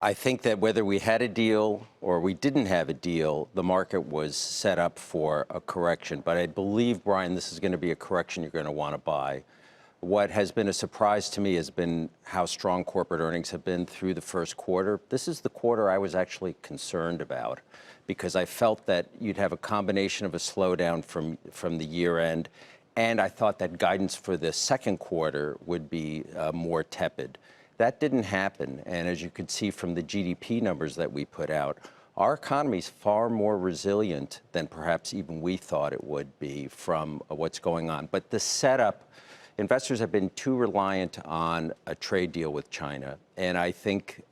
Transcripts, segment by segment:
I think that whether we had a deal or we didn't have a deal, the market was set up for a correction. But I believe, Brian, this is going to be a correction you're going to want to buy. What has been a surprise to me has been how strong corporate earnings have been through the first quarter. This is the quarter I was actually concerned about because I felt that you'd have a combination of a slowdown from the year end, and I thought that guidance for the second quarter would be more tepid. That didn't happen, and as you could see from the GDP numbers that we put out, our economy is far more resilient than perhaps even we thought it would be from what's going on. But the setup, investors have been too reliant on a trade deal with China, and I think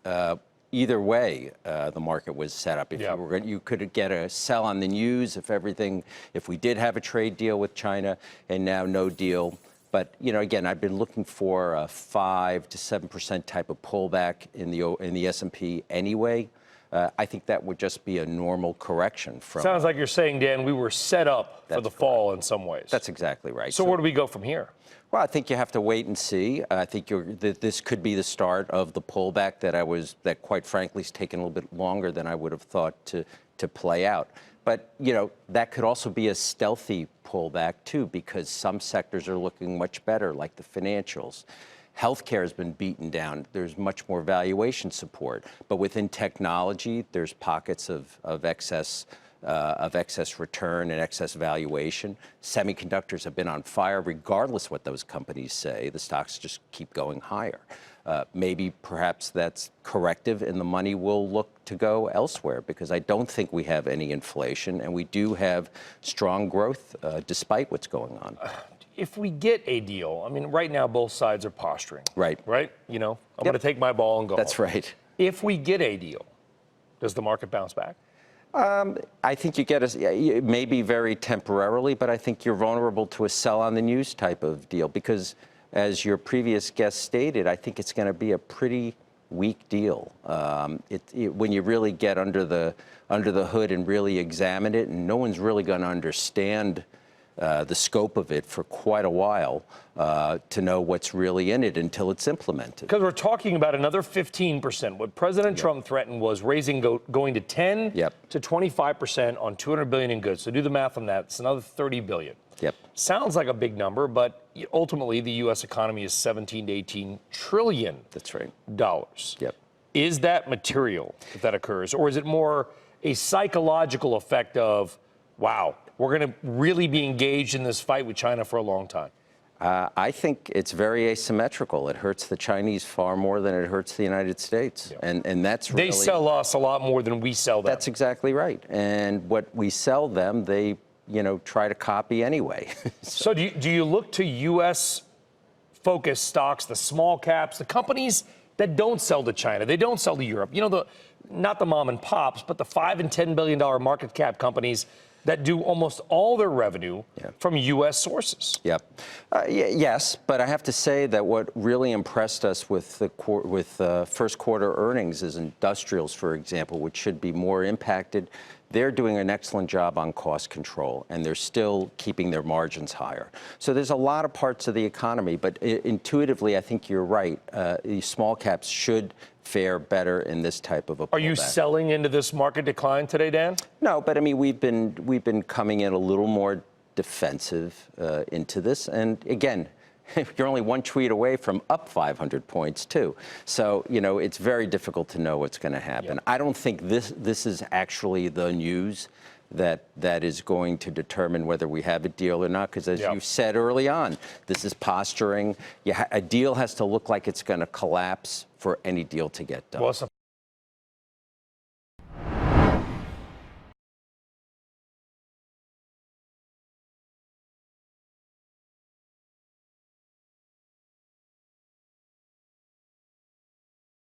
either way, the market was set up. If you could get a sell on the news if we did have a trade deal with China, and now no deal. But, you know, again, I've been looking for a 5 to 7% type of pullback in the S&P anyway. I think that would just be a normal correction. Sounds like you're saying, Dan, we were set up for the fall in some ways. That's exactly right. So where do we go from here? Well, I think you have to wait and see. I think this could be the start of the pullback that quite frankly is taking a little bit longer than I would have thought to play out. But, you know, that could also be a stealthy pullback, too, because some sectors are looking much better, like the financials. Healthcare has been beaten down. There's much more valuation support. But within technology, there's pockets of excess return and excess valuation. Semiconductors have been on fire, regardless what those companies say. The stocks just keep going higher. Maybe perhaps that's corrective and the money will look to go elsewhere because I don't think we have any inflation and we do have strong growth despite what's going on. If we get a deal, I mean, right now both sides are posturing. Right. Right? You know, I'm going to take my ball and go. That's right. If we get a deal, does the market bounce back? I think you get maybe very temporarily, but I think you're vulnerable to a sell on the news type of deal because, as your previous guest stated, I think it's going to be a pretty weak deal. When you really get under the hood and really examine it, and no one's really going to understand the scope of it for quite a while to know what's really in it until it's implemented. Because we're talking about another 15%. What President Trump threatened was going to 10 to 25% on $200 billion in goods. So do the math on that. It's another $30 billion. Sounds like a big number, but ultimately the U.S. economy is 17 to 18 trillion. That's right. Dollars. Is that material if that occurs, or is it more a psychological effect of, wow, we're going to really be engaged in this fight with China for a long time? I think it's very asymmetrical. It hurts the Chinese far more than it hurts the United States. And that's really... They sell us a lot more than we sell them. That's exactly right. And what we sell them, they, you know, try to copy anyway. So do you look to U.S.-focused stocks, the small caps, the companies that don't sell to China, they don't sell to Europe? You know, not the mom and pops, but the $5 and $10 billion market cap companies that do almost all their revenue from U.S. sources. Yes, but I have to say that what really impressed us with first quarter earnings is industrials, for example, which should be more impacted. They're doing an excellent job on cost control, and they're still keeping their margins higher. So there's a lot of parts of the economy, but intuitively, I think you're right. These small caps should fare better in this type of a pullback. Are you selling into this market decline today, Dan? No, but I mean, we've been coming in a little more defensive into this, and again, you're only one tweet away from up 500 points, too. So, you know, it's very difficult to know what's going to happen. I don't think this is actually the news that is going to determine whether we have a deal or not, because as you said early on, this is posturing. A deal has to look like it's going to collapse for any deal to get done. Well,